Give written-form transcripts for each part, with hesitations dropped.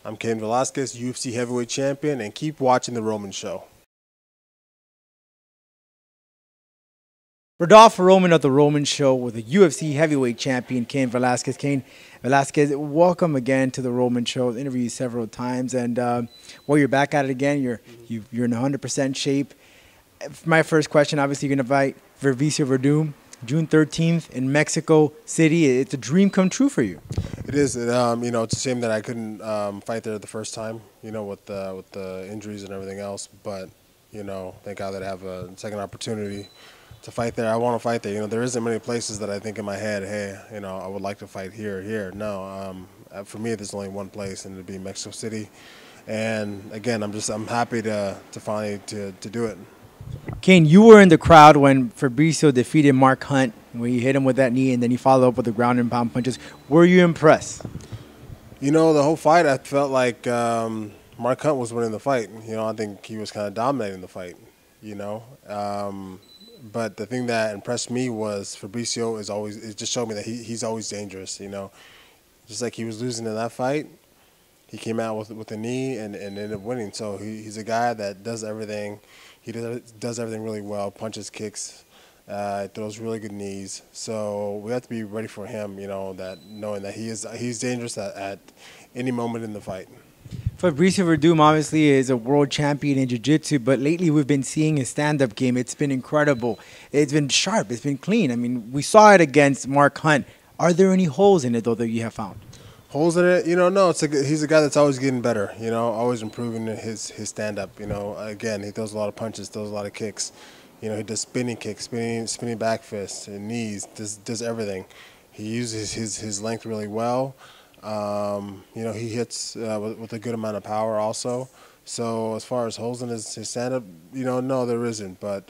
I'm Cain Velasquez, UFC heavyweight champion, and keep watching The Roman Show. Rodolfo Roman of the Roman Show with the UFC heavyweight champion Cain Velasquez. Cain Velasquez, welcome again to the Roman Show. I've interviewed you several times, and you're back at it again. You're in 100% shape. My first question, obviously, you're going to fight Fabricio Werdum June 13th in Mexico City. It's a dream come true for you. It is. It's a shame that I couldn't fight there the first time, with the injuries and everything else. But, thank God that I have a second opportunity to fight there. I want to fight there. There isn't many places that I think in my head, hey, I would like to fight here. No, for me, there's only one place, and it'd be Mexico City. And again, I'm happy to finally to do it. Cain, you were in the crowd when Fabricio defeated Mark Hunt, when you hit him with that knee, and then you followed up with the ground and pound punches. Were you impressed? The whole fight, I felt like Mark Hunt was winning the fight. I think he was kind of dominating the fight. But the thing that impressed me was Fabricio it just showed me that he's always dangerous. Just like he was losing in that fight, he came out with a knee and ended up winning. So he's a guy that does everything. He does everything really well, punches, kicks, throws really good knees. So we have to be ready for him, knowing that he's dangerous at any moment in the fight. Fabricio Werdum obviously is a world champion in jiu-jitsu, but lately we've been seeing his stand-up game. It's been incredible. It's been sharp. It's been clean. I mean, we saw it against Mark Hunt. Are there any holes in it, though, that you have found? Holes in it, no. He's a guy that's always getting better, always improving his stand-up. Again, he throws a lot of punches, throws a lot of kicks. He does spinning kicks, spinning back fists, and knees, does everything. He uses his length really well. He hits with a good amount of power also. So as far as holes in his stand-up, no, there isn't. But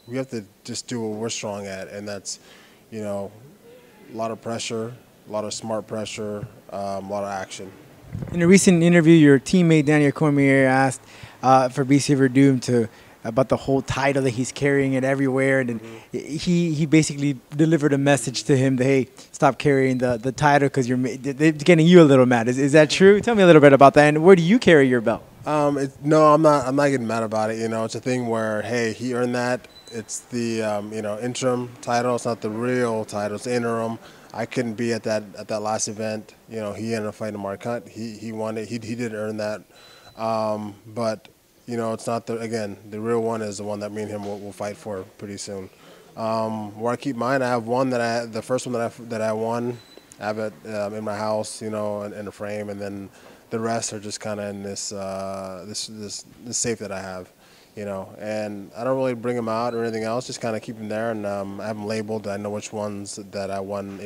we have to just do what we're strong at, and that's, a lot of pressure, a lot of smart pressure, a lot of action. In a recent interview, your teammate Daniel Cormier asked Fabricio Werdum about the whole title that he's carrying it everywhere, and he basically delivered a message to him that, hey, stop carrying the title because they're getting you a little mad. Is that true? Tell me a little bit about that. And where do you carry your belt? No, I'm not. I'm not getting mad about it. It's a thing where, hey, he earned that. It's the interim title. It's not the real title. It's the interim. I couldn't be at that last event. He ended up fighting Mark Hunt. He won it. He did earn that. But it's not the real one is the one that me and him will fight for pretty soon. Where I keep mine, I have one the first one that I won. I have it in my house, in a frame, and then the rest are just kind of in this safe that I have. And I don't really bring them out or anything else. Just kind of keep them there, and I have them labeled. I know which ones that I won,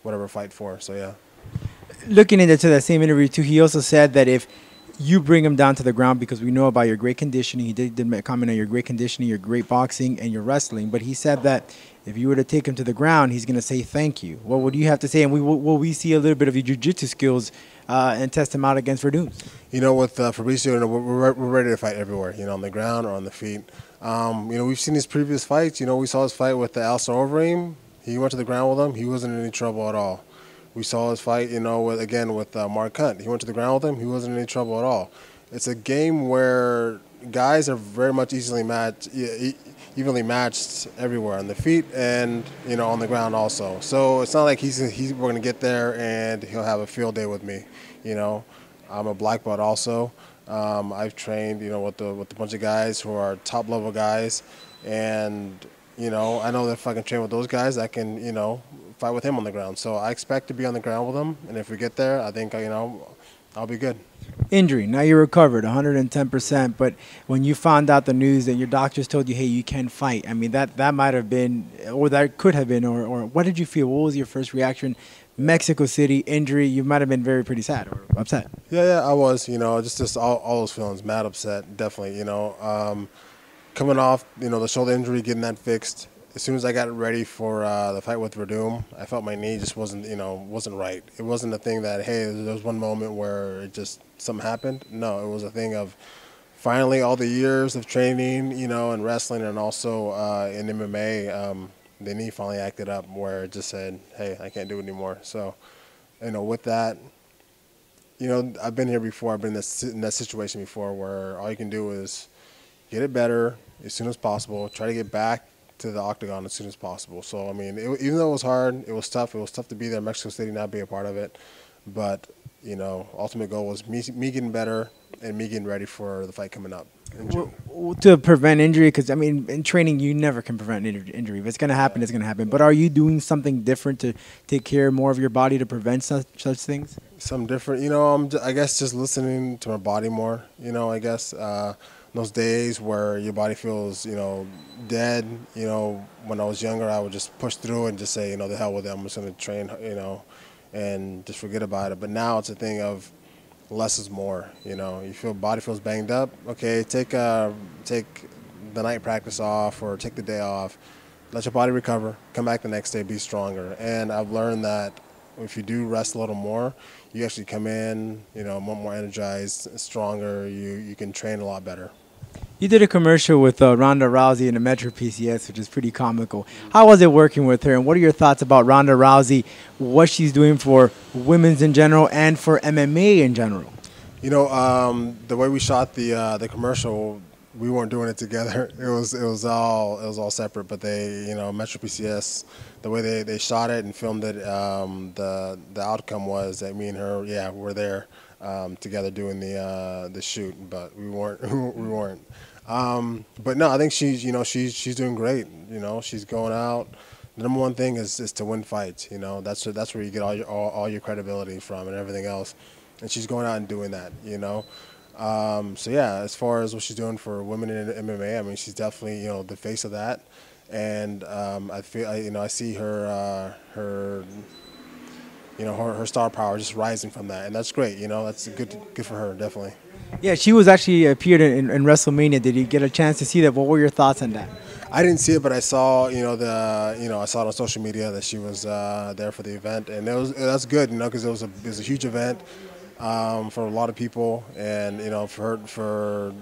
whatever fight for. So yeah. Looking into that same interview too, he also said that if you bring him down to the ground, because we know about your great conditioning, he did comment on your great conditioning, your great boxing, and your wrestling. But he said that if you were to take him to the ground, he's going to say thank you. What would you have to say? And will we see a little bit of your jiu-jitsu skills and test him out against Werdum? With Fabricio, we're ready to fight everywhere, on the ground or on the feet. We've seen his previous fights. We saw his fight with Alistair Overeem. He went to the ground with him. He wasn't in any trouble at all. We saw his fight, with Mark Hunt. He went to the ground with him. He wasn't in any trouble at all. It's a game where guys are very much evenly matched everywhere, on the feet and on the ground also. So it's not like we're going to get there and he'll have a field day with me. I'm a black belt also. I've trained with a bunch of guys who are top level guys, and I know that if I can train with those guys, I can fight with him on the ground. So I expect to be on the ground with him, and if we get there, I think I'll be good. Injury. Now you're recovered 110%, but when you found out the news that your doctors told you, hey, you can't fight, I mean, that might have been, or that could have been, or what did you feel? What was your first reaction? Mexico City, injury, you might have been pretty sad or upset. Yeah, I was, just all those feelings, mad upset, definitely, coming off, the shoulder injury, getting that fixed. As soon as I got ready for the fight with Werdum, I felt my knee just wasn't right. It wasn't a thing that, hey, there was one moment where something happened. No, it was a thing of finally all the years of training, and wrestling, and also in MMA, the knee finally acted up where it just said, hey, I can't do it anymore. So, with that, I've been here before. I've been in that situation before where all you can do is get it better as soon as possible. Try to get back to the octagon as soon as possible. So, I mean, even though it was hard, it was tough. It was tough to be there in Mexico City, not be a part of it. But, ultimate goal was me getting better and me getting ready for the fight coming up in June. To prevent injury, because I mean, in training, you never can prevent injury. If it's going to happen, it's going to happen. But are you doing something different to take care more of your body to prevent such things? Something different. I guess just listening to my body more. I guess those days where your body feels, dead. When I was younger, I would just push through and just say, the hell with it. I'm just going to train, and just forget about it. But now it's a thing of less is more. You feel body feels banged up. Okay, take the night practice off or take the day off. Let your body recover. Come back the next day, be stronger. And I've learned that if you do rest a little more, you actually come in, more energized, stronger. You can train a lot better. You did a commercial with Ronda Rousey in the Metro PCS, which is pretty comical. How was it working with her, and what are your thoughts about Ronda Rousey, what she's doing for women's in general and for MMA in general? The way we shot the commercial, we weren't doing it together. It was all separate. But Metro PCS, the way they shot it and filmed it, the outcome was that me and her, were there together doing the shoot, but we weren't we weren't. But no, I think she's doing great. She's going out. The number one thing is to win fights. That's where you get all your credibility from and everything else. And she's going out and doing that. So yeah, as far as what she's doing for women in MMA, I mean, she's definitely the face of that. And I feel I see her her star power just rising from that, and that's great. That's good for her, definitely. Yeah, she was actually appeared in WrestleMania. Did you get a chance to see that? What were your thoughts on that? I didn't see it, but I saw I saw it on social media that she was there for the event, and that's good, because it was a huge event for a lot of people, and for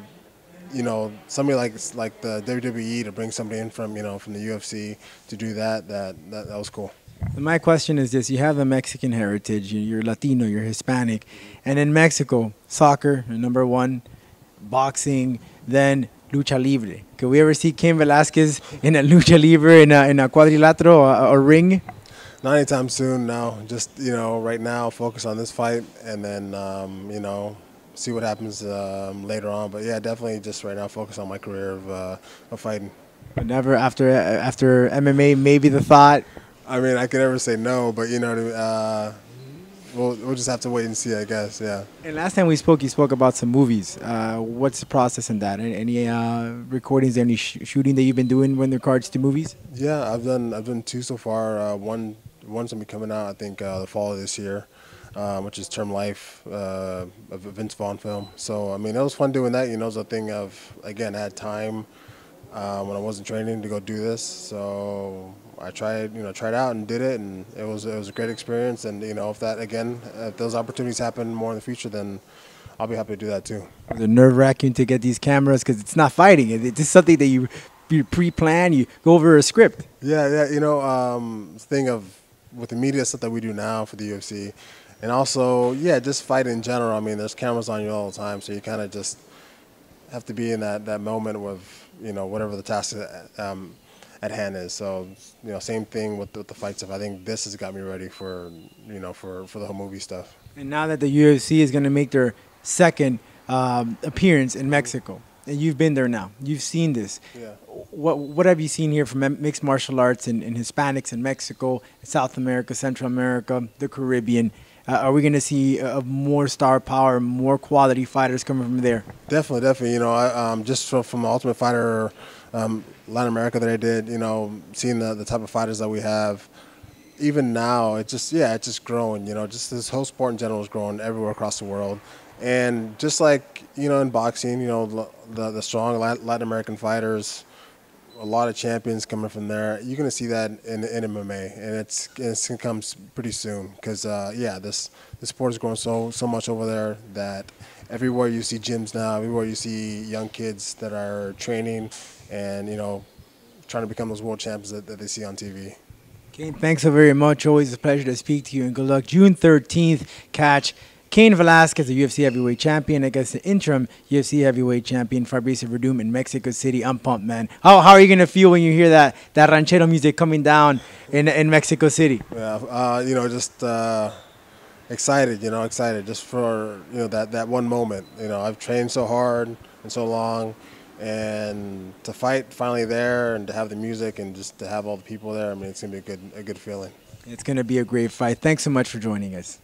somebody like the WWE to bring somebody in from from the UFC to do that was cool. My question is this: you have the Mexican heritage, you're Latino, you're Hispanic, and in Mexico, soccer, number one, boxing, then lucha libre. Could we ever see Cain Velasquez in a lucha libre in a quadrilatero, a ring? Not anytime soon, no. Just, right now, focus on this fight and then, see what happens later on. But, yeah, definitely just right now focus on my career of fighting. But never after MMA, maybe the thought? I mean, I could never say no, but, we'll just have to wait and see, I guess, yeah. And last time we spoke, you spoke about some movies. What's the process in that? Any recordings, any shooting that you've been doing in regards to movies? Yeah, I've done 2 so far. One's gonna be coming out, I think, the fall of this year, which is Term Life, a Vince Vaughn film. So I mean, it was fun doing that. It was a thing of, again, I had time when I wasn't training to go do this. So I tried out and did it, and it was a great experience. And if those opportunities happen more in the future, then I'll be happy to do that too. Was it nerve-wracking to get these cameras, because it's not fighting? It's just something that you pre-plan. You go over a script. Yeah. Thing of with the media stuff that we do now for the UFC, and also just fight in general. I mean, there's cameras on you all the time, so you kind of just have to be in that moment with whatever the task at hand is. So same thing with the fight stuff. I think this has got me ready for for the whole movie stuff. And now that the UFC is going to make their second appearance in Mexico, and you've been there now, you've seen this. Yeah. What have you seen here from mixed martial arts in Hispanics in Mexico, South America, Central America, the Caribbean? Are we going to see more star power, more quality fighters coming from there? Definitely. Just from the Ultimate Fighter Latin America that I did, seeing the type of fighters that we have, even now, it's just growing. Just this whole sport in general is growing everywhere across the world. And just like, in boxing, the strong Latin American fighters, a lot of champions coming from there. You're going to see that in MMA, and it's going to come pretty soon because, this sport is growing so much over there that everywhere you see gyms now, everywhere you see young kids that are training and, trying to become those world champions that they see on TV. Cain, thanks so very much. Always a pleasure to speak to you, and good luck. June 13th, catch Cain Velasquez, the UFC heavyweight champion, against the interim UFC heavyweight champion Fabricio Werdum in Mexico City. I'm pumped, man. How are you gonna feel when you hear that ranchero music coming down in Mexico City? Yeah, just excited. Excited just for that one moment. I've trained so hard and so long, and to fight finally there, and to have the music, and just to have all the people there. I mean, it's gonna be a good feeling. It's gonna be a great fight. Thanks so much for joining us.